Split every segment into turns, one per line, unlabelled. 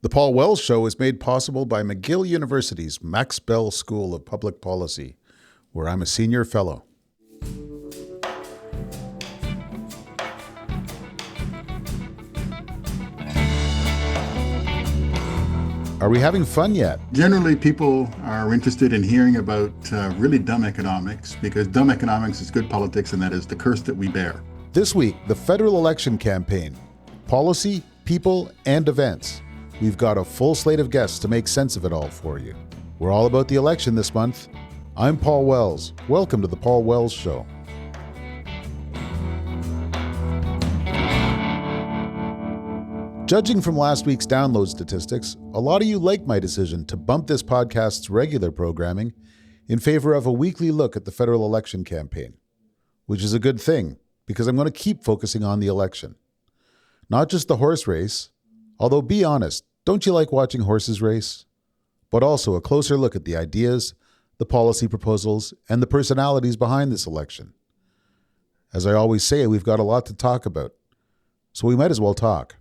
The Paul Wells Show is made possible by McGill University's Max Bell School of Public Policy, where I'm a senior fellow. Are we having fun yet?
Generally, people are interested in hearing about really dumb economics, because dumb economics is good politics, and that is the curse that we bear.
This week, the federal election campaign. Policy, people, and events. We've got a full slate of guests to make sense of it all for you. We're all about the election this month. I'm Paul Wells. Welcome to the Paul Wells Show. Judging from last week's download statistics, a lot of you liked my decision to bump this podcast's regular programming in favor of a weekly look at the federal election campaign, which is a good thing because I'm going to keep focusing on the election. Not just the horse race, although be honest, don't you like watching horses race? But also a closer look at the ideas, the policy proposals, and the personalities behind this election. As I always say, we've got a lot to talk about, so we might as well talk.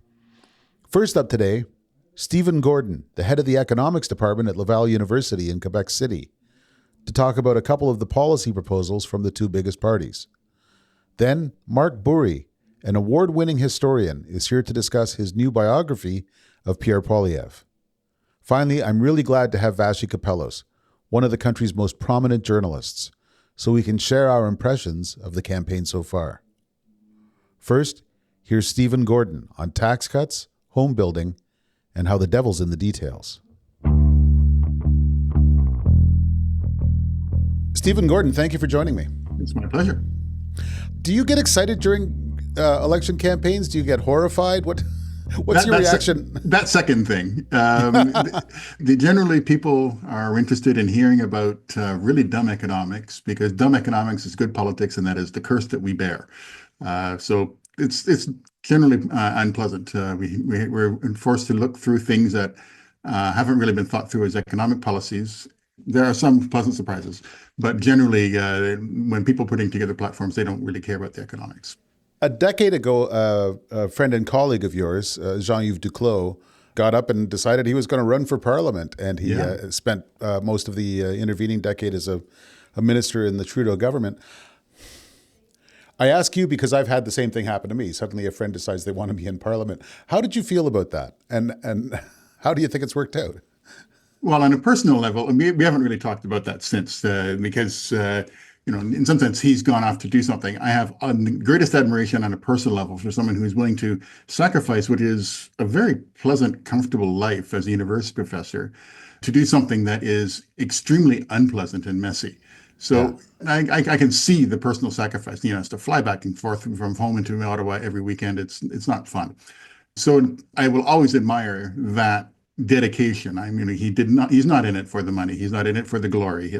First up today, Stephen Gordon, the head of the economics department at Laval University in Quebec City, to talk about a couple of the policy proposals from the two biggest parties. Then, Mark Bourrie, an award-winning historian, is here to discuss his new biography of Pierre Poilievre. Finally, I'm really glad to have Vassy Kapelos, one of the country's most prominent journalists, so we can share our impressions of the campaign so far. First, here's Stephen Gordon on tax cuts, home building, and how the devil's in the details. Stephen Gordon, thank you for joining me.
It's my pleasure.
Do you get excited during election campaigns? Do you get horrified? What's your reaction?
That second thing. Generally, people are interested in hearing about really dumb economics, because dumb economics is good politics, and that is the curse that we bear. So it's generally unpleasant. We're forced to look through things that haven't really been thought through as economic policies. There are some pleasant surprises, but generally, when people putting together platforms, they don't really care about the economics.
A decade ago, a friend and colleague of yours, Jean-Yves Duclos, got up and decided he was going to run for parliament, and he spent most of the intervening decade as a minister in the Trudeau government. I ask you because I've had the same thing happen to me. Suddenly a friend decides they want to be in parliament. How did you feel about that? And how do you think it's worked out?
Well, on a personal level, we haven't really talked about that since, because, in some sense, he's gone off to do something. I have the greatest admiration on a personal level for someone who's willing to sacrifice what is a very pleasant, comfortable life as a university professor to do something that is extremely unpleasant and messy. So I can see the personal sacrifice. It's to fly back and forth from home into Ottawa every weekend. It's not fun. So I will always admire that dedication. I mean, he's not in it for the money. He's not in it for the glory.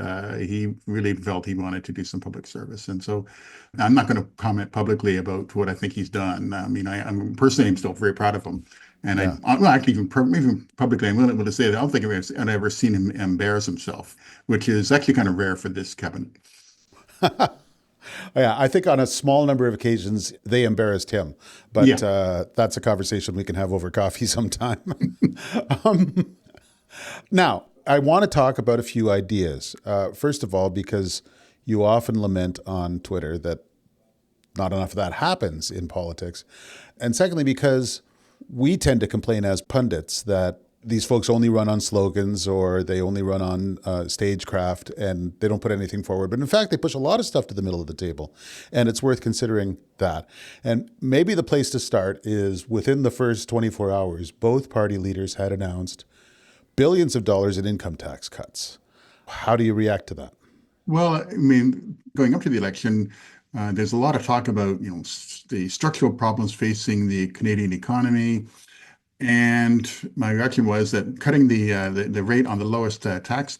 He really felt he wanted to do some public service. And so I'm not going to comment publicly about what I think he's done. I mean, I'm personally still very proud of him. And even publicly, I'm willing to say that I don't think I've ever seen him embarrass himself, which is actually kind of rare for this cabinet.
Yeah, I think on a small number of occasions they embarrassed him, but that's a conversation we can have over coffee sometime. Now, I want to talk about a few ideas. First of all, because you often lament on Twitter that not enough of that happens in politics. And secondly, because we tend to complain as pundits that these folks only run on slogans or they only run on stagecraft and they don't put anything forward. But in fact, they push a lot of stuff to the middle of the table. And it's worth considering that. And maybe the place to start is within the first 24 hours, both party leaders had announced billions of dollars in income tax cuts. How do you react to that?
Well, I mean, going up to the election, there's a lot of talk about, the structural problems facing the Canadian economy. And my reaction was that cutting the rate on the lowest tax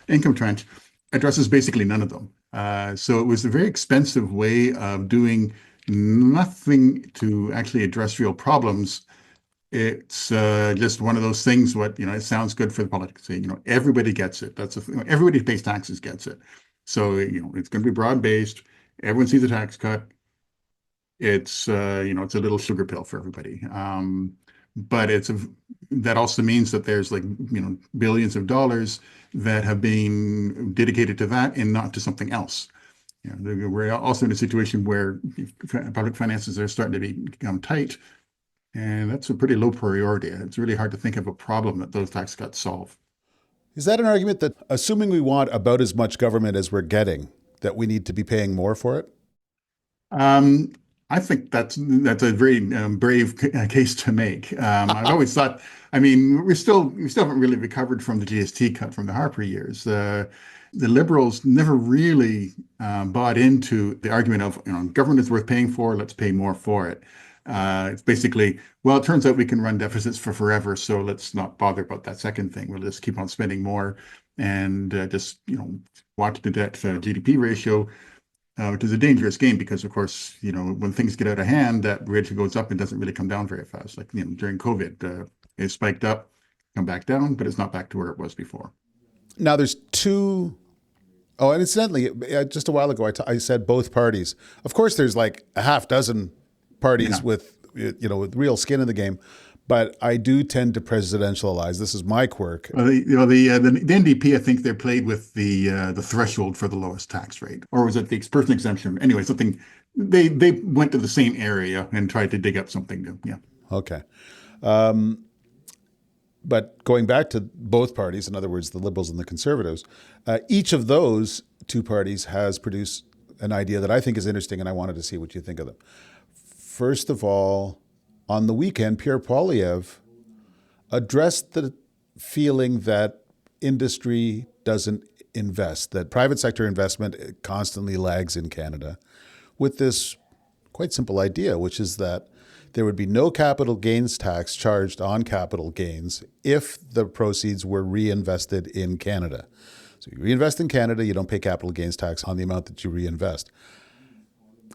income tranche, addresses basically none of them. So it was a very expensive way of doing nothing to actually address real problems. It's just one of those things. It sounds good for the politics. Everybody gets it. Everybody who pays taxes gets it. So it's going to be broad based. Everyone sees a tax cut. It's it's a little sugar pill for everybody. but that also means that there's like, billions of dollars that have been dedicated to that and not to something else. We're also in a situation where public finances are starting to become tight, and that's a pretty low priority. It's really hard to think of a problem that those tax cuts solve.
Is that an argument that, assuming we want about as much government as we're getting, that we need to be paying more for it?
Um, I think that's a very brave case to make. I've always thought, I mean, we still haven't really recovered from the GST cut from the Harper years. The Liberals never really bought into the argument of, government is worth paying for, let's pay more for it. It's basically, well, it turns out we can run deficits for forever, so let's not bother about that second thing. We'll just keep on spending more and just, watch the debt to GDP ratio, which is a dangerous game because, of course, when things get out of hand, that ratio goes up and doesn't really come down very fast. Like, during COVID, it spiked up, come back down, but it's not back to where it was before.
Now, there's two. Oh, and incidentally, just a while ago, I said both parties. Of course, there's like a half dozen parties with real skin in the game, but I do tend to presidentialize. This is my quirk.
Well, the NDP, I think they played with the threshold for the lowest tax rate, or was it the person exemption? Anyway, something they went to the same area and tried to dig up something new. Yeah.
Okay. But going back to both parties, in other words, the Liberals and the Conservatives, each of those two parties has produced an idea that I think is interesting, and I wanted to see what you think of them. First of all, on the weekend, Pierre Poilievre addressed the feeling that industry doesn't invest, that private sector investment constantly lags in Canada, with this quite simple idea, which is that there would be no capital gains tax charged on capital gains if the proceeds were reinvested in Canada. So you reinvest in Canada, you don't pay capital gains tax on the amount that you reinvest.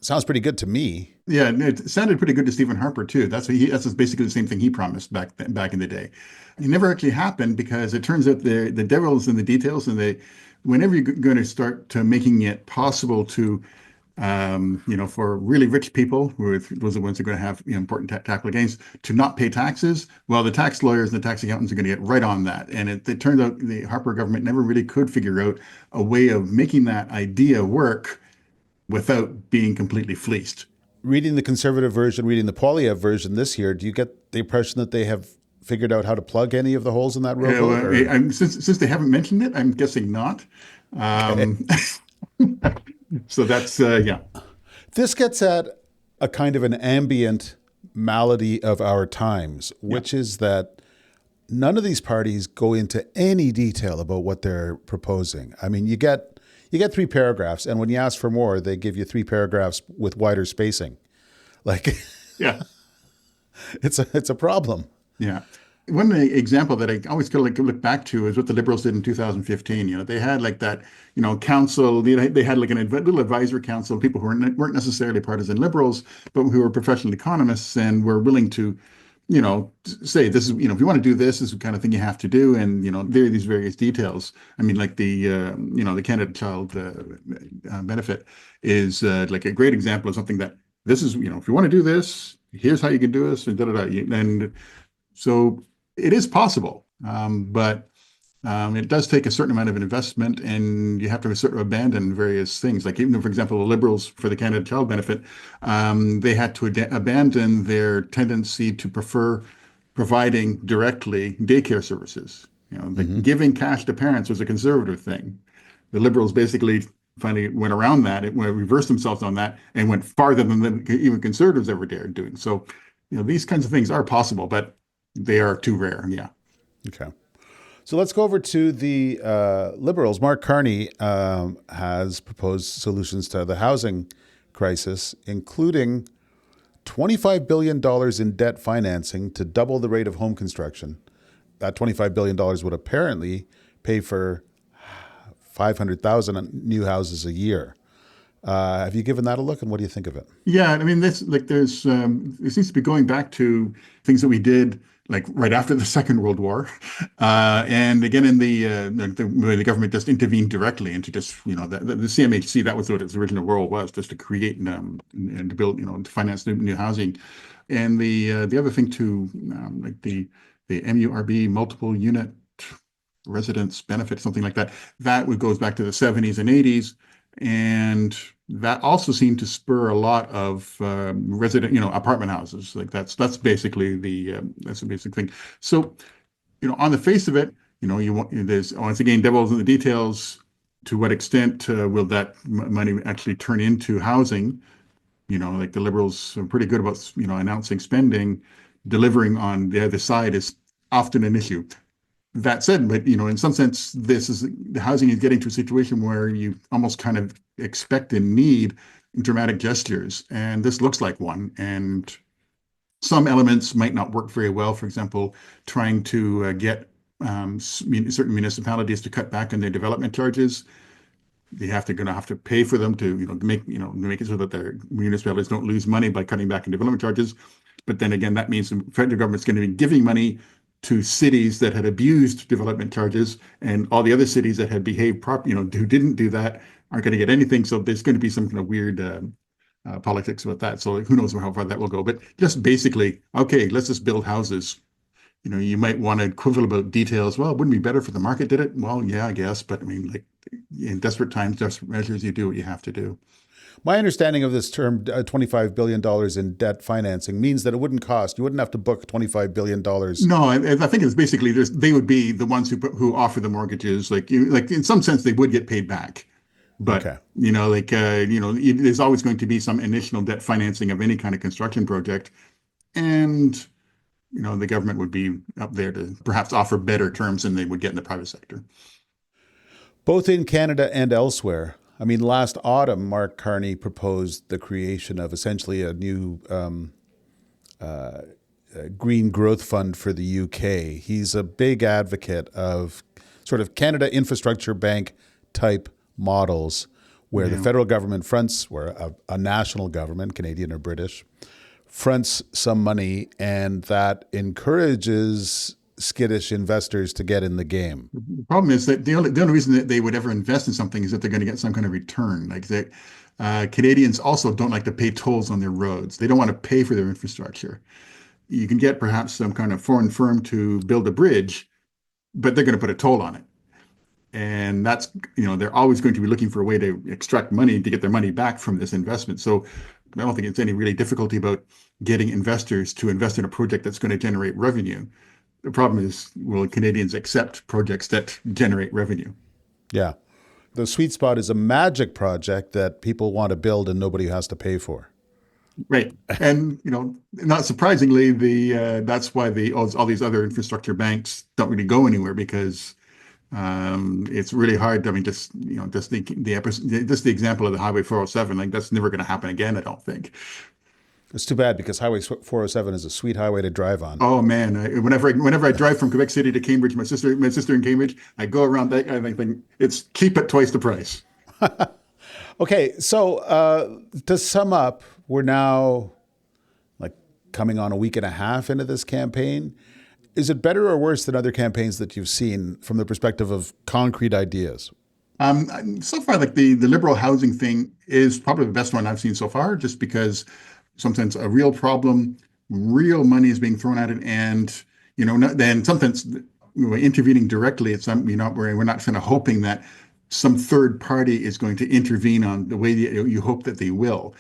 Sounds pretty good to me.
Yeah, it sounded pretty good to Stephen Harper too. That's basically the same thing he promised back in the day. It never actually happened because it turns out the devil's in the details, and whenever you're going to start to making it possible to for really rich people, those are the ones who are going to have important capital gains, to not pay taxes. Well, the tax lawyers and the tax accountants are going to get right on that. And it turned out the Harper government never really could figure out a way of making that idea work without being completely fleeced.
Reading the Conservative version, reading the Poilievre version this year, do you get the impression that they have figured out how to plug any of the holes in that rowboat?
Since they haven't mentioned it, I'm guessing not. So that's, yeah.
This gets at a kind of an ambient malady of our times, which is that none of these parties go into any detail about what they're proposing. I mean, you get 3 paragraphs, and when you ask for more, they give you 3 paragraphs with wider spacing. Like,
yeah,
it's a problem.
Yeah. One example that I always kind of like to look back to is what the Liberals did in 2015. They had like that, council. They had like a little advisory council of people who weren't necessarily partisan Liberals, but who were professional economists and were willing to, say this is, if you want to do this is the kind of thing you have to do, and there are these various details. I mean, like the Canada Child benefit is like a great example of something that this is, if you want to do this, here's how you can do this, and and so. It is possible, but it does take a certain amount of investment, and you have to sort of abandon various things. Like even, for example, the Liberals for the Canada Child benefit, they had to abandon their tendency to prefer providing directly daycare services. Giving cash to parents was a conservative thing. The Liberals basically finally went around that, reversed themselves on that, and went farther than even Conservatives ever dared doing. So, these kinds of things are possible, but they are too rare. Yeah.
Okay. So let's go over to the Liberals. Mark Carney has proposed solutions to the housing crisis, including $25 billion in debt financing to double the rate of home construction. That $25 billion would apparently pay for 500,000 new houses a year. Have you given that a look, and what do you think of it?
Yeah, I mean, there's it seems to be going back to things that we did like right after the Second World War, and again in the government just intervened directly into just the CMHC. That was what its original role was, just to create and to build to finance new housing. And the other thing too, like the MURB, multiple unit residence benefit, something like that, that goes back to the 70s and 80s. And that also seemed to spur a lot of resident, apartment houses. Like that's basically that's the basic thing. So, on the face of it, there's once again devils in the details. To what extent will that money actually turn into housing? Like the Liberals are pretty good about, announcing spending, delivering on the other side is often an issue. That said, but in some sense, the housing is getting to a situation where you almost kind of expect and need dramatic gestures, and this looks like one. And some elements might not work very well. For example, trying to get certain municipalities to cut back on their development charges. They going to have to pay for them to make it so that their municipalities don't lose money by cutting back on development charges. But then again, that means the federal government's going to be giving money to cities that had abused development charges, and all the other cities that had behaved properly, who didn't do that, aren't going to get anything. So there's going to be some kind of weird politics about that. So who knows how far that will go. But just basically, okay, let's just build houses. You might want to quibble about details. Well, wouldn't it be better if the market did it? Well, yeah, I guess. But I mean, like in desperate times, desperate measures, you do what you have to do.
My understanding of this term, $25 billion in debt financing, means that you wouldn't have to book $25 billion.
No, I think it's basically they would be the ones who offer the mortgages. Like in some sense, they would get paid back. But,
okay.
There's always going to be some initial debt financing of any kind of construction project. And, the government would be up there to perhaps offer better terms than they would get in the private sector.
Both in Canada and elsewhere. I mean, last autumn, Mark Carney proposed the creation of essentially a new green growth fund for the UK. He's a big advocate of sort of Canada infrastructure bank type models where the federal government fronts, where a national government, Canadian or British, fronts some money, and that encourages skittish investors to get in the game.
The problem is that the only reason that they would ever invest in something is that they're going to get some kind of return. Like Canadians also don't like to pay tolls on their roads. They don't want to pay for their infrastructure. You can get perhaps some kind of foreign firm to build a bridge, but they're going to put a toll on it. And that's, they're always going to be looking for a way to extract money to get their money back from this investment. So I don't think it's any really difficulty about getting investors to invest in a project that's going to generate revenue. The problem is, will Canadians accept projects that generate revenue?
Yeah. The sweet spot is a magic project that people want to build and nobody has to pay for.
Right. And, not surprisingly, that's why all these other infrastructure banks don't really go anywhere, because it's really hard. I mean, just the example of the Highway 407, like that's never going to happen again, I don't think.
It's too bad, because Highway 407 is a sweet highway to drive on.
Oh man, whenever I drive from Quebec City to Cambridge, my sister in Cambridge, I go around that. I think it's cheap at twice the price.
Okay, so to sum up, we're now like coming on a week and a half into this campaign. Is it better or worse than other campaigns that you've seen from the perspective of concrete ideas?
So far, like the liberal housing thing is probably the best one I've seen so far, just because sometimes a real problem, real money is being thrown at it, and then sometimes we're intervening directly at some, where we're not kind of hoping that some third party is going to intervene on the way that you hope that they will.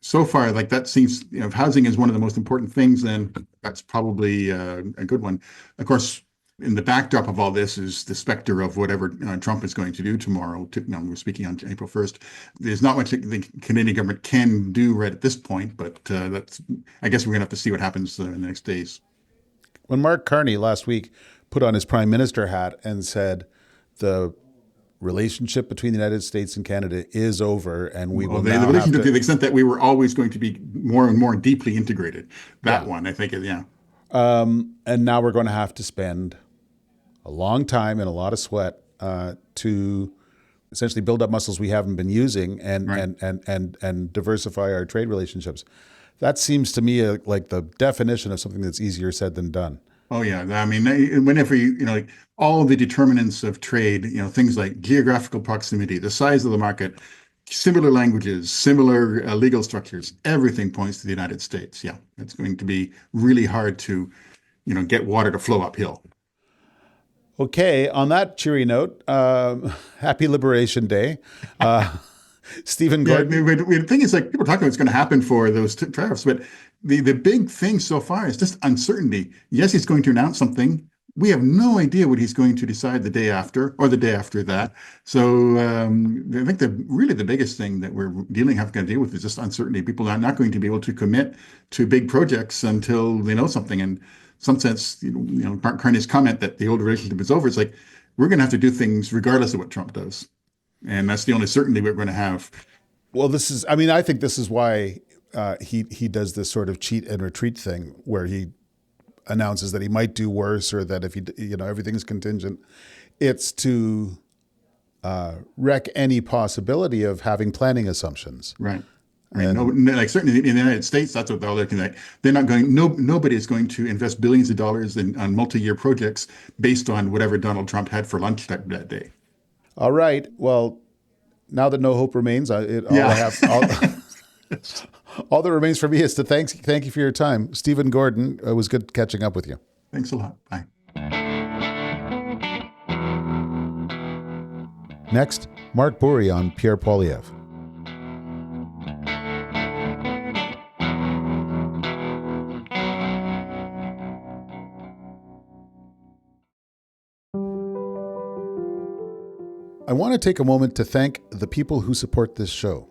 So far, like that seems, if housing is one of the most important things, then that's probably a good one. Of course, in the backdrop of all this is the specter of whatever Trump is going to do tomorrow. We're speaking on April 1st. There's not much the Canadian government can do right at this point, but I guess we're going to have to see what happens in the next days.
When Mark Carney last week put on his prime minister hat and said the relationship between the United States and Canada is over, and we will now
the relationship to the extent that we were always going to be more and more deeply integrated. That one, I think, yeah.
And now we're going to have to spend a long time and a lot of sweat to essentially build up muscles we haven't been using and
right.
and diversify our trade relationships. That seems to me like the definition of something that's easier said than done.
Oh yeah, I mean, whenever like all the determinants of trade, things like geographical proximity, the size of the market, similar languages, similar legal structures, everything points to the United States. Yeah, it's going to be really hard to, get water to flow uphill.
Okay, on that cheery note, happy Liberation Day. Stephen
Yeah,
Gordon.
the thing is, like, people talk about what's going to happen for those tariffs, but the big thing so far is just uncertainty. Yes, he's going to announce something. We have no idea what he's going to decide the day after or the day after that. So I think the biggest thing that we're having to deal with is just uncertainty. People are not going to be able to commit to big projects until they know something. And in some sense, Mark Carney's comment that the old relationship is over, it's like we're going to have to do things regardless of what Trump does. And that's the only certainty we're going to have.
Well, I think this is why he does this sort of cheat and retreat thing where he announces that he might do worse or that if everything's contingent. It's to wreck any possibility of having planning assumptions.
Right. Certainly in the United States, that's what they're looking at. They're not going. Nobody is going to invest billions of dollars on multi-year projects based on whatever Donald Trump had for lunch that day.
All right. Well, now that no hope remains, all that remains for me is to thank you for your time, Stephen Gordon. It was good catching up with you.
Thanks a lot. Bye.
Next, Mark Bourrie on Pierre Poilievre. I want to take a moment to thank the people who support this show.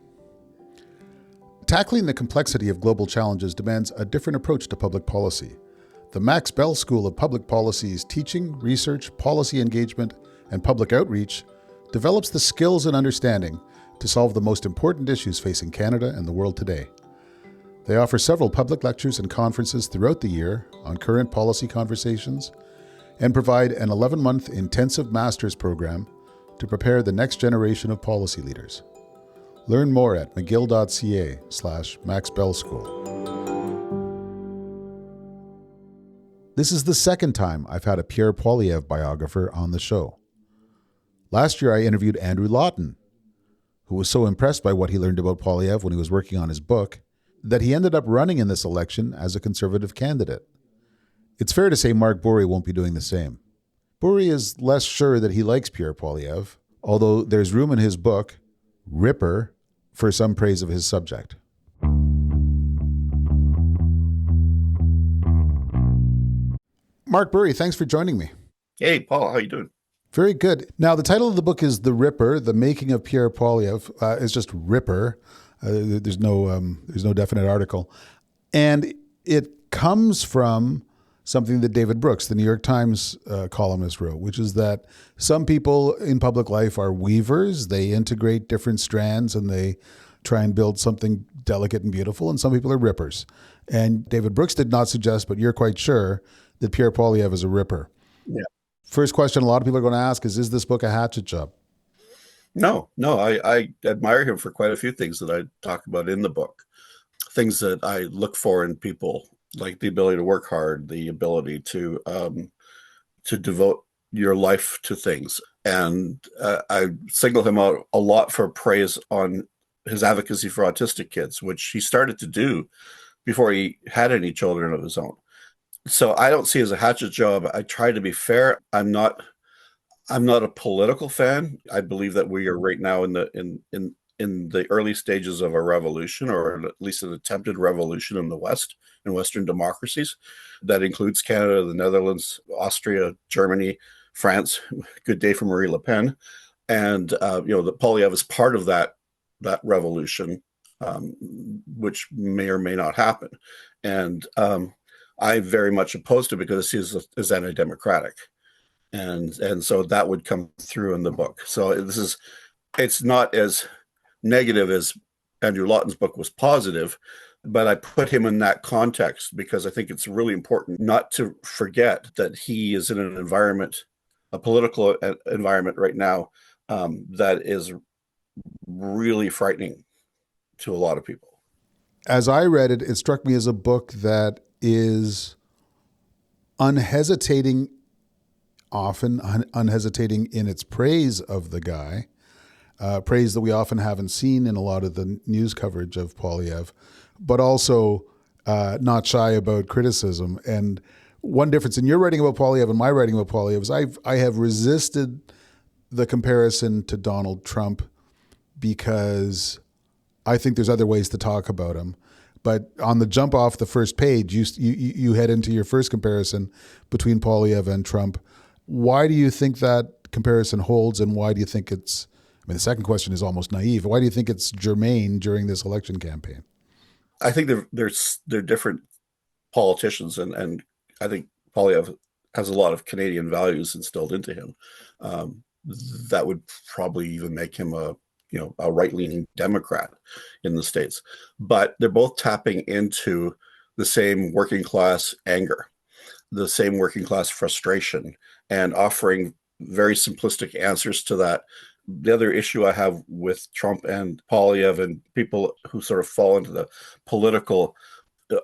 Tackling the complexity of global challenges demands a different approach to public policy. The Max Bell School of Public Policy's teaching, research, policy engagement, and public outreach develops the skills and understanding to solve the most important issues facing Canada and the world today. They offer several public lectures and conferences throughout the year on current policy conversations and provide an 11-month intensive master's program to prepare the next generation of policy leaders. Learn more at mcgill.ca/maxbellschool. This is the second time I've had a Pierre Poilievre biographer on the show. Last year I interviewed Andrew Lawton, who was so impressed by what he learned about Poilievre when he was working on his book that he ended up running in this election as a Conservative candidate. It's fair to say Mark Bourrie won't be doing the same. Bourrie is less sure that he likes Pierre Poilievre, although there's room in his book, Ripper, for some praise of his subject. Mark Bourrie, thanks for joining me.
Hey, Paul, how you doing?
Very good. Now, the title of the book is The Ripper, The Making of Pierre Poilievre. It's just Ripper. There's no definite article. And it comes from something that David Brooks, the New York Times columnist, wrote, which is that some people in public life are weavers. They integrate different strands and they try and build something delicate and beautiful. And some people are rippers. And David Brooks did not suggest, but you're quite sure, that Pierre Poilievre is a ripper.
Yeah.
First question a lot of people are going to ask is this book a hatchet job?
No, I admire him for quite a few things that I talk about in the book. Things that I look for in people, like the ability to work hard, the ability to devote your life to things. And I single him out a lot for praise on his advocacy for autistic kids, which he started to do before he had any children of his own. So I don't see it as a hatchet job. I try to be fair. I'm not a political fan. I believe that we are right now in the early stages of a revolution, or at least an attempted revolution in the West, in Western democracies. That includes Canada, the Netherlands, Austria, Germany, France. Good day for Marie Le Pen. And the Poilievre is part of that revolution, which may or may not happen. And I very much opposed it because he is anti-democratic. And so that would come through in the book. So it's not as negative as Andrew Lawton's book was positive, but I put him in that context because I think it's really important not to forget that he is in an environment, a political environment right now, that is really frightening to a lot of people.
As I read it, it struck me as a book that is unhesitating in its praise of the guy, praise that we often haven't seen in a lot of the news coverage of Poilievre, but also not shy about criticism. And one difference in your writing about Poilievre and my writing about Poilievre is I have resisted the comparison to Donald Trump because I think there's other ways to talk about him. But on the jump off the first page, you head into your first comparison between Poilievre and Trump. Why do you think that comparison holds, and why do you think it's, I mean, the second question is almost naive. Why do you think it's germane during this election campaign?
I think they're different politicians, and I think Poilievre has a lot of Canadian values instilled into him. That would probably even make him a right-leaning Democrat in the States. But they're both tapping into the same working class anger, the same working class frustration, and offering very simplistic answers to that. The other issue I have with Trump and Poilievre and people who sort of fall into the political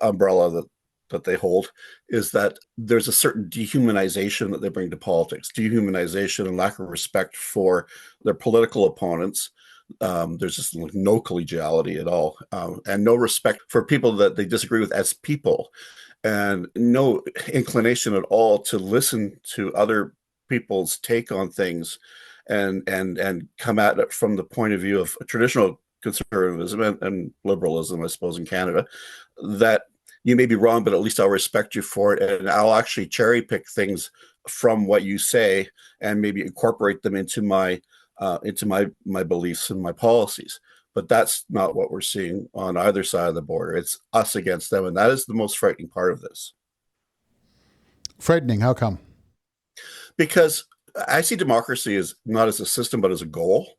umbrella that they hold is that there's a certain dehumanization that they bring to politics, dehumanization and lack of respect for their political opponents. There's just no collegiality at all, and no respect for people that they disagree with as people, and no inclination at all to listen to other people's take on things and come at it from the point of view of traditional conservatism and liberalism, I suppose, in Canada, that you may be wrong, but at least I'll respect you for it. And I'll actually cherry pick things from what you say and maybe incorporate them into my beliefs and my policies. But that's not what we're seeing on either side of the border. It's us against them. And that is the most frightening part of this.
Frightening. How come?
Because I see democracy as not as a system, but as a goal.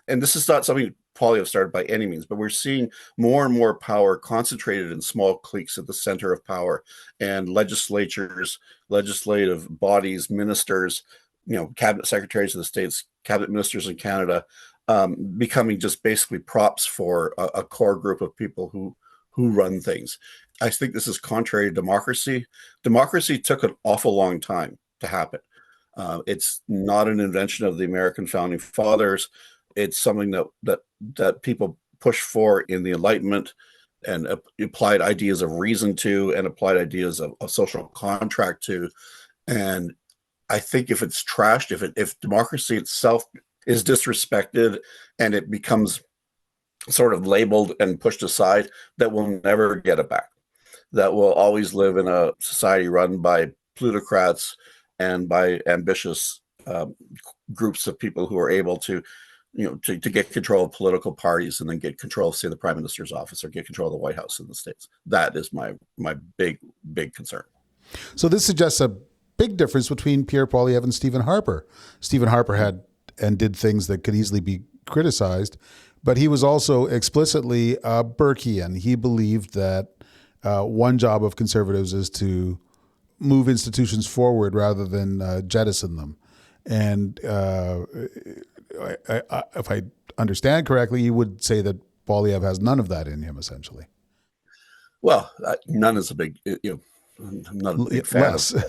And this is not something Poilievre started by any means, but we're seeing more and more power concentrated in small cliques at the center of power, and legislatures, legislative bodies, ministers, cabinet secretaries of the states, cabinet ministers in Canada, becoming just basically props for a core group of people who run things. I think this is contrary to democracy. Democracy took an awful long time to happen. It's not an invention of the American founding fathers. It's something that people pushed for in the Enlightenment and applied ideas of reason to, and applied ideas of social contract to. And I think if it's trashed, if democracy itself is disrespected and it becomes sort of labeled and pushed aside, that we'll never get it back. That we'll always live in a society run by plutocrats and by ambitious groups of people who are able to get control of political parties and then get control of, say, the Prime Minister's office or get control of the White House in the States. That is my big concern.
So this suggests a big difference between Pierre Poilievre and Stephen Harper. Stephen Harper had and did things that could easily be criticized, but he was also explicitly Burkean. He believed that one job of conservatives is to move institutions forward rather than jettison them. And if I understand correctly, you would say that Poilievre has none of that in him, essentially.
Well, none is a big, I'm not a big fan
less.
Of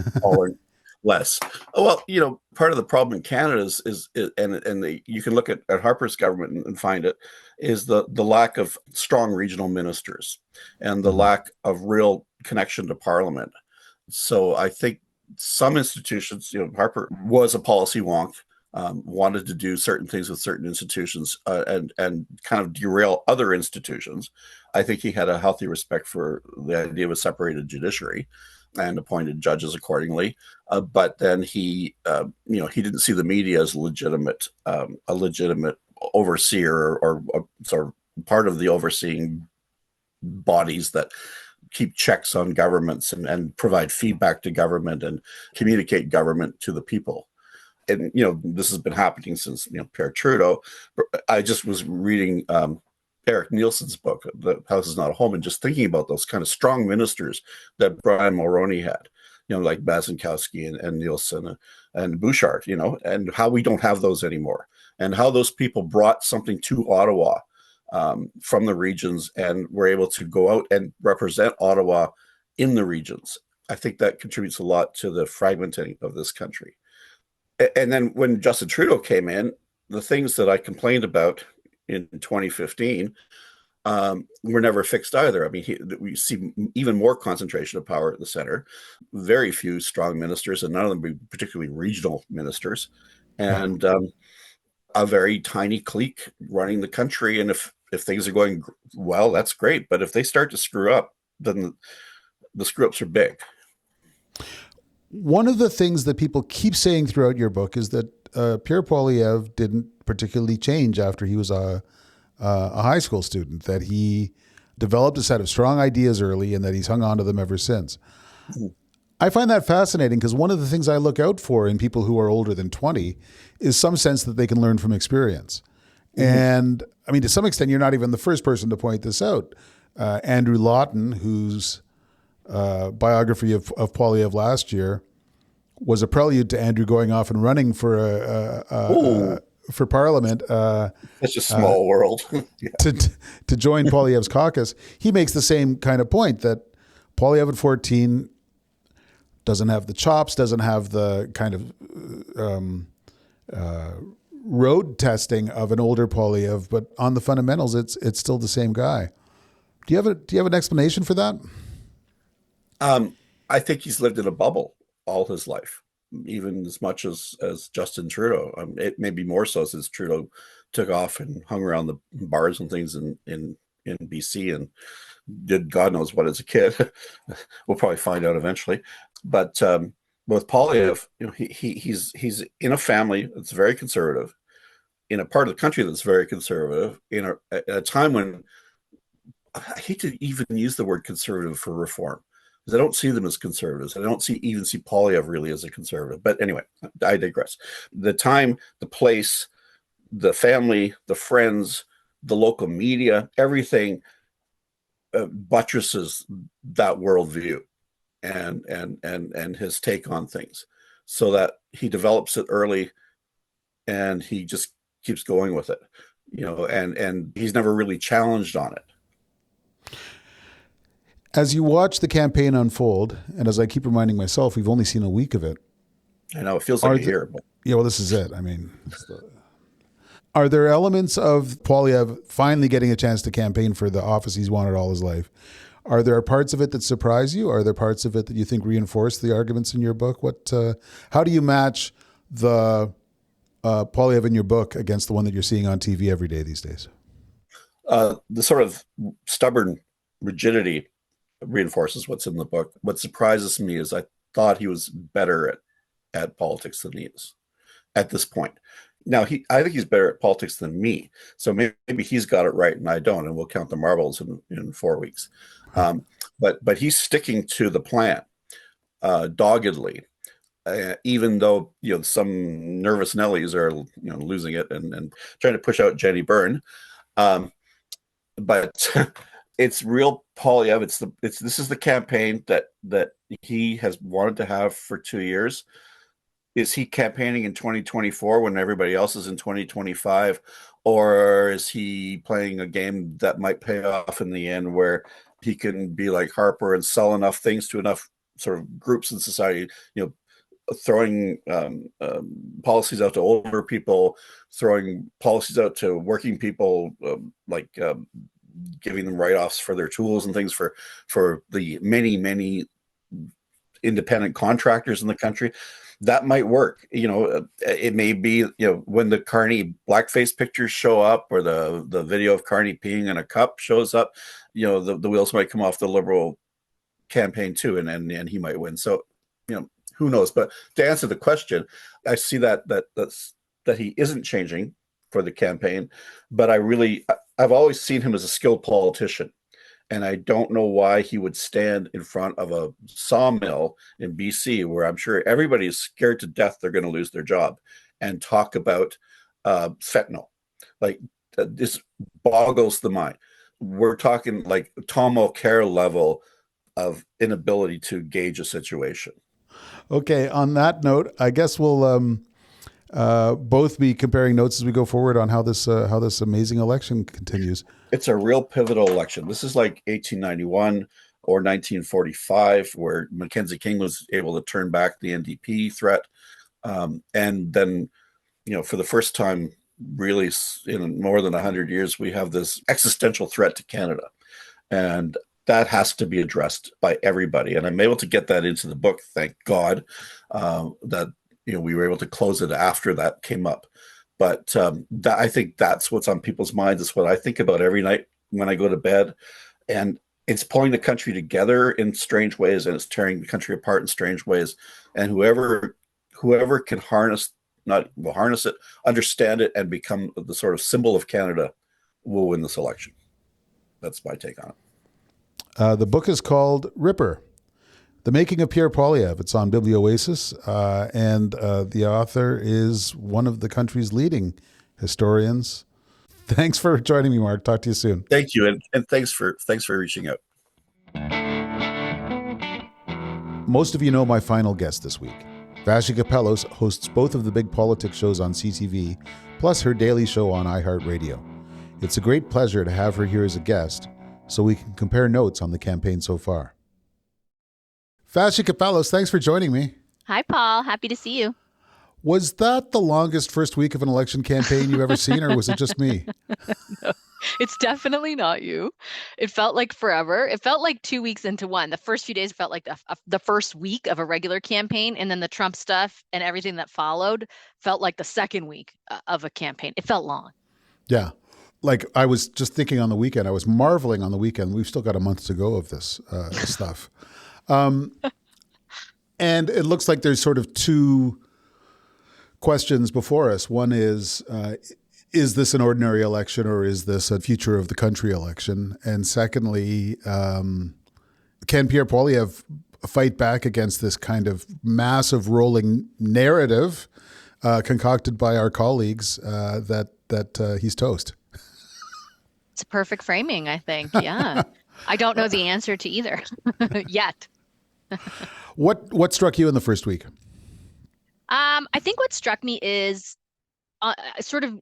less. Well, part of the problem in Canada is you can look at Harper's government and find it, is the lack of strong regional ministers and the lack of real connection to Parliament. So I think some institutions, Harper was a policy wonk, wanted to do certain things with certain institutions and kind of derail other institutions. I think he had a healthy respect for the idea of a separated judiciary and appointed judges accordingly. But then he didn't see the media as a legitimate overseer or sort of part of the overseeing bodies that keep checks on governments and provide feedback to government and communicate government to the people. And, this has been happening since, Pierre Trudeau. I just was reading Eric Nielsen's book, The House is Not a Home, and just thinking about those kind of strong ministers that Brian Mulroney had, like Bazinkowski and Nielsen and Bouchard, and how we don't have those anymore, and how those people brought something to Ottawa from the regions and were able to go out and represent Ottawa in the regions. I think that contributes a lot to the fragmenting of this country. And then when Justin Trudeau came in, the things that I complained about in 2015 were never fixed either. I mean, we see even more concentration of power at the center, very few strong ministers, and none of them be particularly regional ministers, and a very tiny clique running the country. And if things are going well, that's great. But if they start to screw up, then the screw ups are big.
One of the things that people keep saying throughout your book is that Pierre Poilievre didn't particularly change after he was a high school student, that he developed a set of strong ideas early and that he's hung on to them ever since. Mm-hmm. I find that fascinating because one of the things I look out for in people who are older than 20 is some sense that they can learn from experience. Mm-hmm. And I mean, to some extent, you're not even the first person to point this out. Andrew Lawton, whose biography of Poilievre last year was a prelude to Andrew going off and running for Parliament.
It's a small world.
Yeah. to join Poilievre's caucus. He makes the same kind of point that Poilievre at 14 doesn't have the chops, doesn't have the kind of road testing of an older Poilievre, but on the fundamentals, it's still the same guy. Do you have an explanation for that?
I think he's lived in a bubble all his life, even as much as Justin Trudeau. It may be more so since Trudeau took off and hung around the bars and things in BC and did God knows what as a kid. We'll probably find out eventually. But with Poilievre, he's in a family that's very conservative, in a part of the country that's very conservative, at a time when I hate to even use the word conservative for reform, because I don't see them as conservatives. I don't even see Poilievre really as a conservative. But anyway, I digress. The time, the place, the family, the friends, the local media, everything buttresses that worldview and his take on things, so that he develops it early and he just keeps going with it, and he's never really challenged on it.
As you watch the campaign unfold, and as I keep reminding myself, we've only seen a week of it.
I know, it feels like a year. But...
Yeah, well, this is it. I mean, are there elements of Poilievre finally getting a chance to campaign for the office he's wanted all his life? Are there parts of it that surprise you? Are there parts of it that you think reinforce the arguments in your book? How do you match the Poilievre in your book against the one that you're seeing on TV every day these days?
The sort of stubborn rigidity reinforces what's in the book. What surprises me is I thought he was better at politics than he is at this point. Now, I think he's better at politics than me. So maybe he's got it right and I don't, and we'll count the marbles in 4 weeks. But he's sticking to the plan doggedly, even though some nervous Nellies are losing it and trying to push out Jenny Byrne. But it's real Poilievre. This is the campaign that he has wanted to have for 2 years. Is he campaigning in 2024 when everybody else is in 2025? Or is he playing a game that might pay off in the end, where he can be like Harper and sell enough things to enough sort of groups in society, throwing policies out to older people, throwing policies out to working people, giving them write-offs for their tools and things for the many independent contractors in the country. That might work. It may be, when the Carney blackface pictures show up, or the video of Carney peeing in a cup shows up, the wheels might come off the Liberal campaign too, and he might win. So, who knows? But to answer the question, I see that he isn't changing for the campaign, but I've always seen him as a skilled politician. And I don't know why he would stand in front of a sawmill in BC, where I'm sure everybody is scared to death they're going to lose their job, and talk about fentanyl. This boggles the mind. We're talking like Tom Mulcair level of inability to gauge a situation.
Okay, on that note, I guess we'll both be comparing notes as we go forward on how this amazing election continues.
It's a real pivotal election. This is like 1891 or 1945, where Mackenzie King was able to turn back the NDP threat. And then, for the first time, really, in more than 100 years, we have this existential threat to Canada. And that has to be addressed by everybody. And I'm able to get that into the book, thank God, that we were able to close it after that came up. But I think that's what's on people's minds. It's what I think about every night when I go to bed. And it's pulling the country together in strange ways, and it's tearing the country apart in strange ways. And whoever can harness it, understand it, and become the sort of symbol of Canada will win this election. That's my take on it.
The book is called Ripper, The Making of Pierre Poilievre. It's on Biblioasis, and the author is one of the country's leading historians. Thanks for joining me, Mark. Talk to you soon.
Thank you, and thanks for reaching out.
Most of you know my final guest this week. Vassy Kapelos hosts both of the big politics shows on CTV, plus her daily show on iHeartRadio. It's a great pleasure to have her here as a guest, so we can compare notes on the campaign so far. Vassy Kapelos, thanks for joining me.
Hi, Paul. Happy to see you.
Was that the longest first week of an election campaign you've ever seen, or was it just me?
No, it's definitely not you. It felt like forever. It felt like 2 weeks into one. The first few days felt like the first week of a regular campaign, and then the Trump stuff and everything that followed felt like the second week of a campaign. It felt long.
Yeah. Like I was just thinking on the weekend, I was marveling on the weekend. We've still got a month to go of this stuff. And it looks like there's sort of two questions before us. One is this an ordinary election, or is this a future of the country election? And secondly, can Pierre Poilievre fight back against this kind of massive rolling narrative concocted by our colleagues that he's toast?
It's a perfect framing, I think. Yeah. I don't know the answer to either yet.
What struck you in the first week?
I think what struck me is sort of,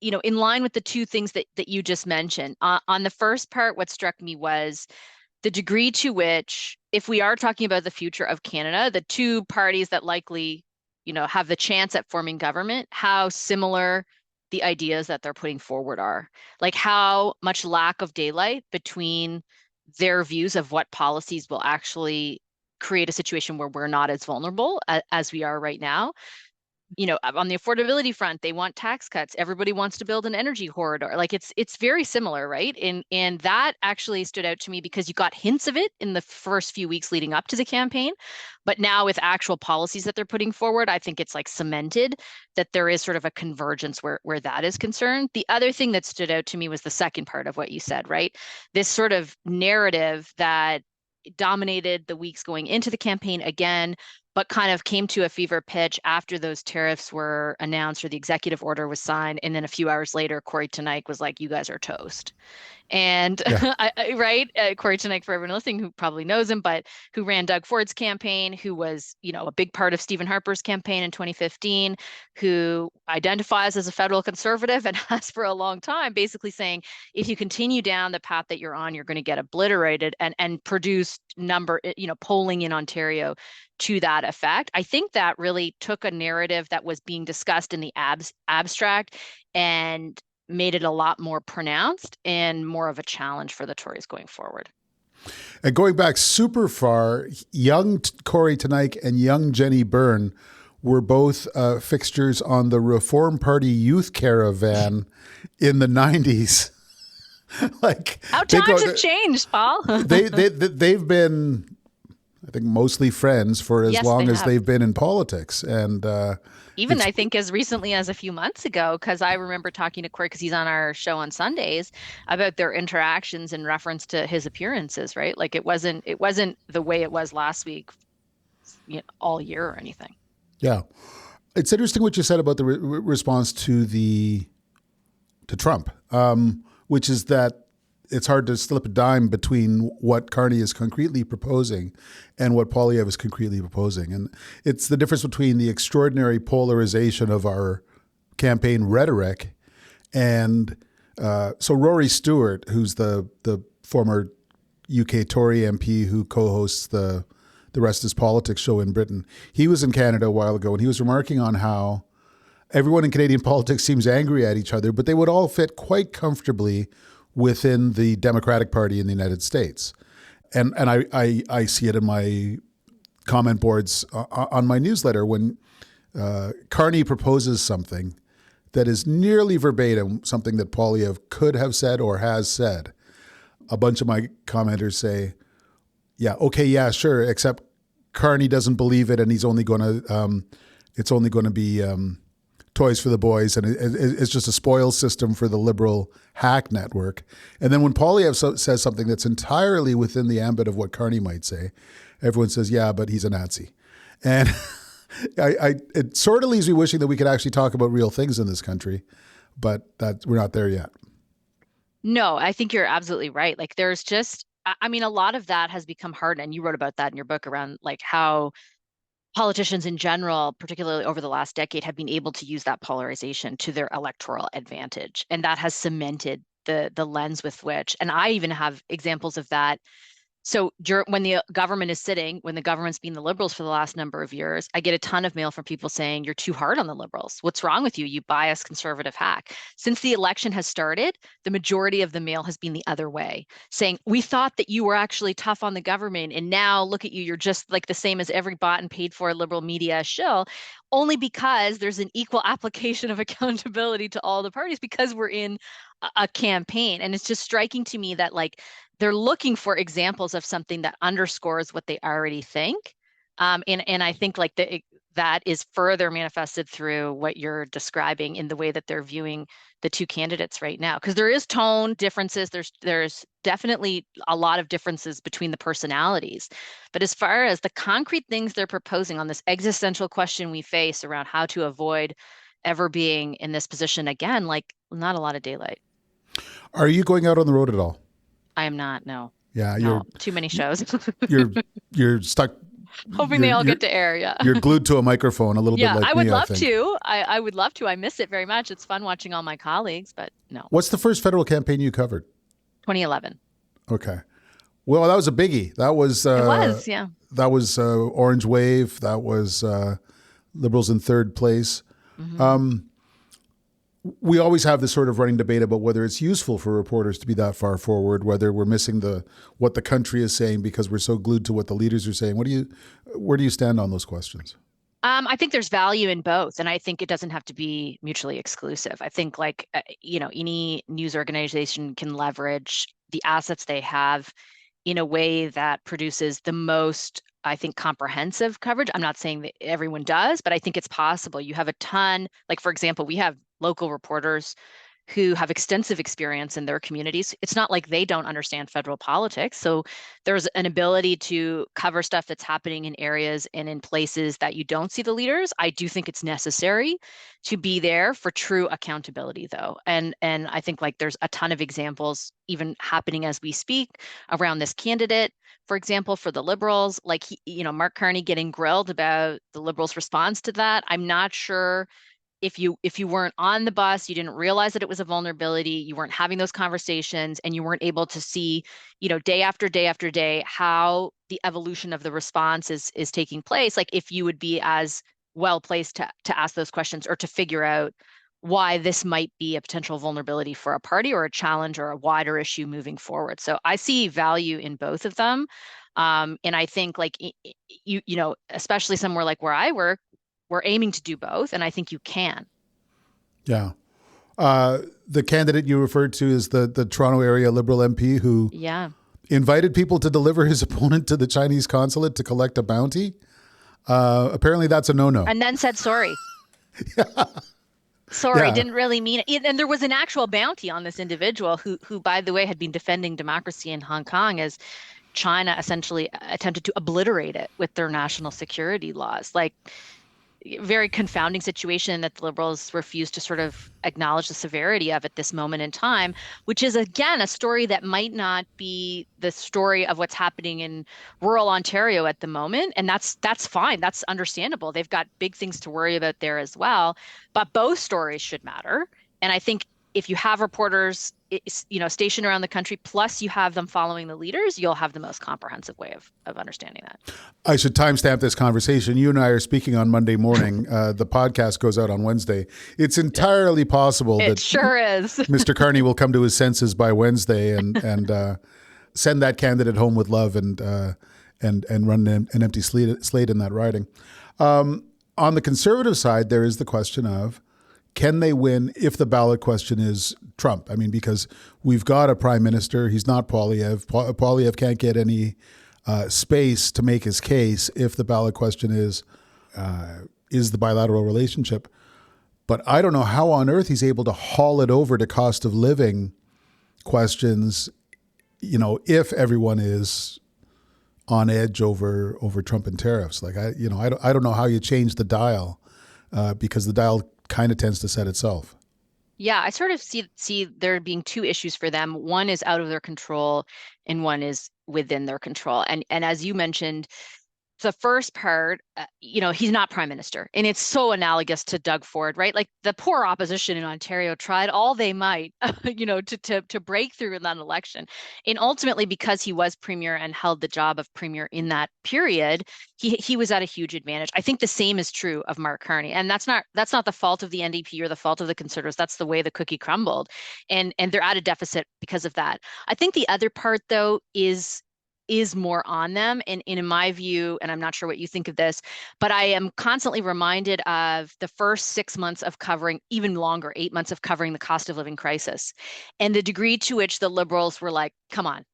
in line with the two things that you just mentioned. On the first part, what struck me was the degree to which, if we are talking about the future of Canada, the two parties that likely, have the chance at forming government, how similar the ideas that they're putting forward are. Like how much lack of daylight between their views of what policies will actually create a situation where we're not as vulnerable as we are right now. On the affordability front, they want tax cuts. Everybody wants to build an energy corridor. Like it's very similar, right? And that actually stood out to me because you got hints of it in the first few weeks leading up to the campaign. But now with actual policies that they're putting forward, I think it's like cemented that there is sort of a convergence where that is concerned. The other thing that stood out to me was the second part of what you said, right? This sort of narrative that dominated the weeks going into the campaign again, but kind of came to a fever pitch after those tariffs were announced or the executive order was signed. And then a few hours later, Corey Teneycke was like, you guys are toast. And right, Corey Teneycke, for everyone listening who probably knows him, but who ran Doug Ford's campaign, who was, a big part of Stephen Harper's campaign in 2015, who identifies as a federal conservative and has for a long time, basically saying, if you continue down the path that you're on, you're going to get obliterated, and produced polling in Ontario to that effect. I think that really took a narrative that was being discussed in the abstract and made it a lot more pronounced and more of a challenge for the Tories going forward.
And going back super far, young Corey Teneycke and young Jenny Byrne were both fixtures on the Reform Party youth caravan in the 90s. Like
how times have changed, Paul.
They've been, I think, mostly friends for as long as they've been in politics. And
even I think as recently as a few months ago, because I remember talking to Corey, because he's on our show on Sundays, about their interactions in reference to his appearances, right? Like it wasn't the way it was last week, all year or anything.
Yeah. It's interesting what you said about the response to Trump, which is that it's hard to slip a dime between what Carney is concretely proposing and what Poilievre is concretely proposing. And it's the difference between the extraordinary polarization of our campaign rhetoric and so Rory Stewart, who's the former UK Tory MP who co-hosts the Rest is Politics show in Britain, he was in Canada a while ago and he was remarking on how everyone in Canadian politics seems angry at each other, but they would all fit quite comfortably within the Democratic Party in the United States. And I see it in my comment boards on my newsletter when Carney proposes something that is nearly verbatim something that Poilievre could have said or has said. A bunch of my commenters say, yeah, okay, yeah, sure, except Carney doesn't believe it, and he's only going to, it's only going to be toys for the boys, and it's just a spoil system for the liberal hack network. And then when Poilievre says something that's entirely within the ambit of what Carney might say, everyone says, yeah, but he's a Nazi. And it sort of leaves me wishing that we could actually talk about real things in this country, but that we're not there yet.
No, I think you're absolutely right. Like there's just, I mean, a lot of that has become hard, and you wrote about that in your book around like how politicians in general, particularly over the last decade, have been able to use that polarization to their electoral advantage. And that has cemented the lens with which, and I even have examples of that. So when the government is sitting, when the government's been the Liberals for the last number of years, I get a ton of mail from people saying, you're too hard on the Liberals. What's wrong with you? You biased conservative hack. Since the election has started, the majority of the mail has been the other way, saying, we thought that you were actually tough on the government, and now look at you, you're just like the same as every bought and paid for liberal media shill, only because there's an equal application of accountability to all the parties because we're in a campaign. And it's just striking to me that like they're looking for examples of something that underscores what they already think. And I think like that is further manifested through what you're describing in the way that they're viewing the two candidates right now. Because there is tone differences. There's definitely a lot of differences between the personalities. But as far as the concrete things they're proposing on this existential question we face around how to avoid ever being in this position again, like not a lot of daylight.
Are you going out on the road at all?
I am not, no.
Yeah,
no, too many shows.
you're stuck.
Hoping they all get to air, yeah.
You're glued to a microphone a little bit like me,
I would love
think.
to. I would love to. I miss it very much. It's fun watching all my colleagues, but no.
What's the first federal campaign you covered?
2011.
Okay. Well, that was a biggie. That was...
it was, yeah.
That was Orange Wave. That was Liberals in third place. Mm-hmm. We always have this sort of running debate about whether it's useful for reporters to be that far forward, whether we're missing what the country is saying because we're so glued to what the leaders are saying. Where do you stand on those questions?
I think there's value in both, and I think it doesn't have to be mutually exclusive. I think like, any news organization can leverage the assets they have in a way that produces the most, I think, comprehensive coverage. I'm not saying that everyone does, but I think it's possible. You have a ton, like, for example, we have local reporters who have extensive experience in their communities. It's not like they don't understand federal politics. So there's an ability to cover stuff that's happening in areas and in places that you don't see the leaders. I do think it's necessary to be there for true accountability, though. And I think like there's a ton of examples even happening as we speak around this candidate. For example, for the Liberals, like, Mark Carney getting grilled about the Liberals' response to that. I'm not sure if you weren't on the bus, you didn't realize that it was a vulnerability, you weren't having those conversations, and you weren't able to see, day after day after day, how the evolution of the response is taking place. Like if you would be as well placed to ask those questions or to figure out why this might be a potential vulnerability for a party or a challenge or a wider issue moving forward. So I see value in both of them. And I think like, especially somewhere like where I work, we're aiming to do both, and I think you can.
Yeah. The candidate you referred to is the Toronto area Liberal MP who invited people to deliver his opponent to the Chinese consulate to collect a bounty. Apparently that's a no-no.
And then said sorry. Didn't really mean it. And there was an actual bounty on this individual who, by the way, had been defending democracy in Hong Kong as China essentially attempted to obliterate it with their national security laws. Like, very confounding situation that the Liberals refuse to sort of acknowledge the severity of at this moment in time, which is, again, a story that might not be the story of what's happening in rural Ontario at the moment. And that's fine. That's understandable. They've got big things to worry about there as well. But both stories should matter. And I think if you have reporters, stationed around the country, plus you have them following the leaders, you'll have the most comprehensive way of understanding that.
I should timestamp this conversation. You and I are speaking on Monday morning. The podcast goes out on Wednesday. It's entirely possible that
sure is.
Mr. Carney will come to his senses by Wednesday and send that candidate home with love and run an empty slate in that riding. On the Conservative side, there is the question of, can they win if the ballot question is Trump? I mean, because we've got a prime minister. He's not Poilievre. Poilievre can't get any space to make his case if the ballot question is the bilateral relationship. But I don't know how on earth he's able to haul it over to cost of living questions, if everyone is on edge over Trump and tariffs. Like, I don't know how you change the dial because the dial kind of tends to set itself.
Yeah, I sort of see there being two issues for them. One is out of their control and one is within their control. And as you mentioned, the first part, he's not prime minister. And it's so analogous to Doug Ford, right? Like the poor opposition in Ontario tried all they might, to break through in that election. And ultimately, because he was premier and held the job of premier in that period, he was at a huge advantage. I think the same is true of Mark Carney. And that's not the fault of the NDP or the fault of the Conservatives. That's the way the cookie crumbled. And they're at a deficit because of that. I think the other part, though, is more on them. And in my view, and I'm not sure what you think of this, but I am constantly reminded of the first 6 months of covering, even longer, 8 months of covering the cost of living crisis. And the degree to which the Liberals were like, come on,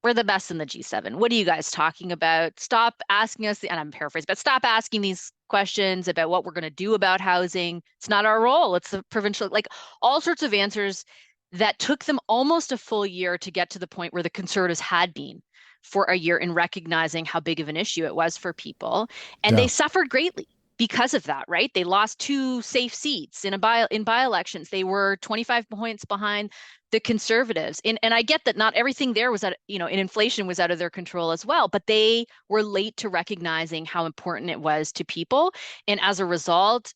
we're the best in the G7. What are you guys talking about? Stop asking us, and I'm paraphrasing, but stop asking these questions about what we're going to do about housing. It's not our role. It's the provincial, like all sorts of answers that took them almost a full year to get to the point where the Conservatives had been for a year in recognizing how big of an issue it was for people. And they suffered greatly because of that, right? They lost 2 safe seats in by-elections. They were 25 points behind the Conservatives. And I get that not everything there was and inflation was out of their control as well, but they were late to recognizing how important it was to people. And as a result,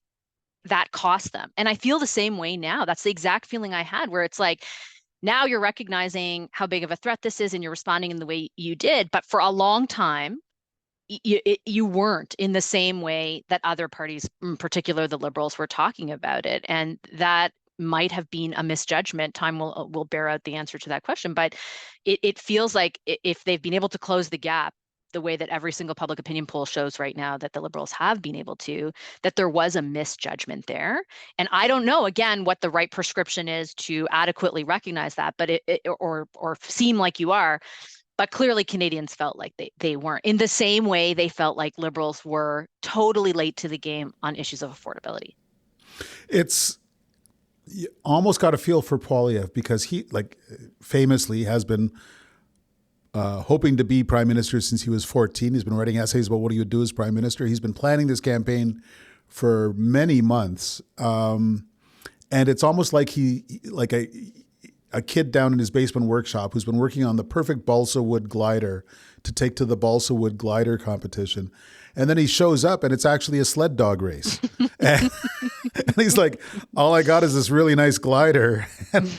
that cost them. And I feel the same way now. That's the exact feeling I had, where it's like, now you're recognizing how big of a threat this is and you're responding in the way you did. But for a long time, you weren't in the same way that other parties, in particular the Liberals, were talking about it. And that might have been a misjudgment. Time will bear out the answer to that question. But it feels like if they've been able to close the gap the way that every single public opinion poll shows right now that the Liberals have been able to, that there was a misjudgment there. And I don't know, again, what the right prescription is to adequately recognize that, but or seem like you are. But clearly Canadians felt like they weren't. In the same way they felt like Liberals were totally late to the game on issues of affordability.
You almost got a feel for Poilievre because he, famously has been hoping to be prime minister since he was 14. He's been writing essays about what he would do as prime minister. He's been planning this campaign for many months. And it's almost like a kid down in his basement workshop who's been working on the perfect balsa wood glider to take to the balsa wood glider competition. And then he shows up and it's actually a sled dog race. and he's like, all I got is this really nice glider. And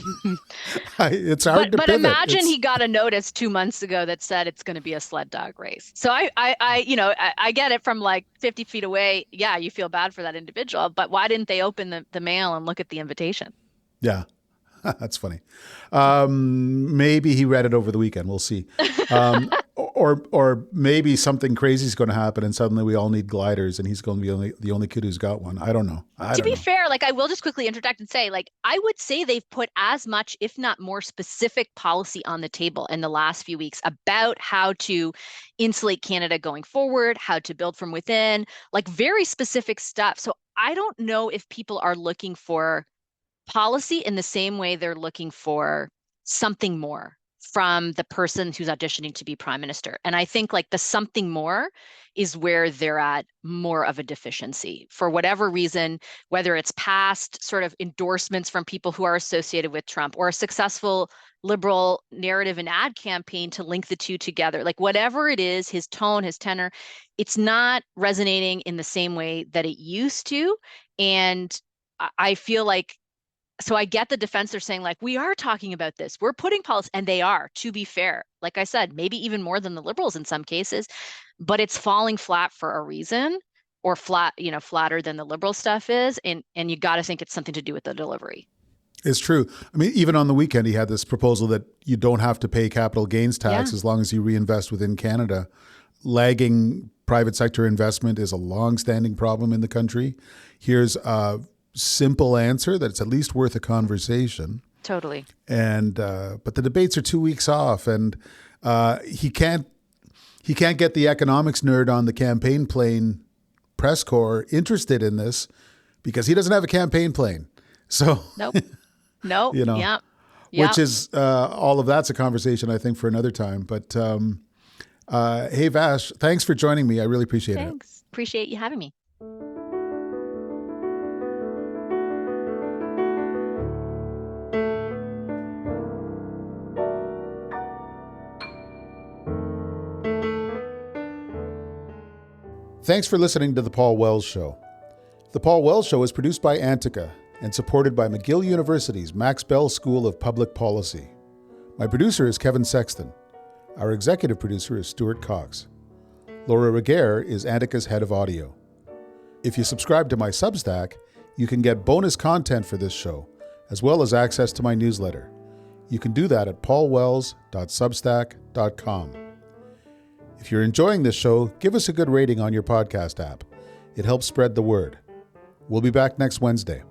it's hard to pivot.
But imagine he got a notice 2 months ago that said it's going to be a sled dog race. So I get it from like 50 feet away. Yeah, you feel bad for that individual. But why didn't they open the mail and look at the invitation?
Yeah. That's funny. Maybe he read it over the weekend. We'll see. Or maybe something crazy is going to happen and suddenly we all need gliders and he's going to be the only kid who's got one. I don't know.
To be fair, I will just quickly interject and say, I would say they've put as much, if not more specific policy on the table in the last few weeks about how to insulate Canada going forward, how to build from within, very specific stuff. So I don't know if people are looking for policy in the same way they're looking for something more from the person who's auditioning to be prime minister. And I think the something more is where they're at more of a deficiency for whatever reason, whether it's past sort of endorsements from people who are associated with Trump or a successful liberal narrative and ad campaign to link the two together. Whatever it is, his tone, his tenor, it's not resonating in the same way that it used to. And I feel like so I get the defense. They're saying, like, we are talking about this. We're putting policy, and they are, to be fair. Like I said, maybe even more than the Liberals in some cases, but it's falling flat for a reason, or flatter than the Liberal stuff is. And you got to think it's something to do with the delivery.
It's true. I mean, even on the weekend, he had this proposal that you don't have to pay capital gains tax as long as you reinvest within Canada. Lagging private sector investment is a long-standing problem in the country. Here's a simple answer that it's at least worth a conversation.
Totally.
And but the debates are 2 weeks off, and he can't get the economics nerd on the campaign plane press corps interested in this because he doesn't have a campaign plane. So
nope. You know, yeah.
Which is all of that's a conversation I think for another time. But hey, Vash, thanks for joining me. I really appreciate it.
Thanks. Appreciate you having me.
Thanks for listening to The Paul Wells Show. The Paul Wells Show is produced by Antica and supported by McGill University's Max Bell School of Public Policy. My producer is Kevin Sexton. Our executive producer is Stuart Cox. Laura Reguer is Antica's head of audio. If you subscribe to my Substack, you can get bonus content for this show, as well as access to my newsletter. You can do that at paulwells.substack.com. If you're enjoying this show, give us a good rating on your podcast app. It helps spread the word. We'll be back next Wednesday.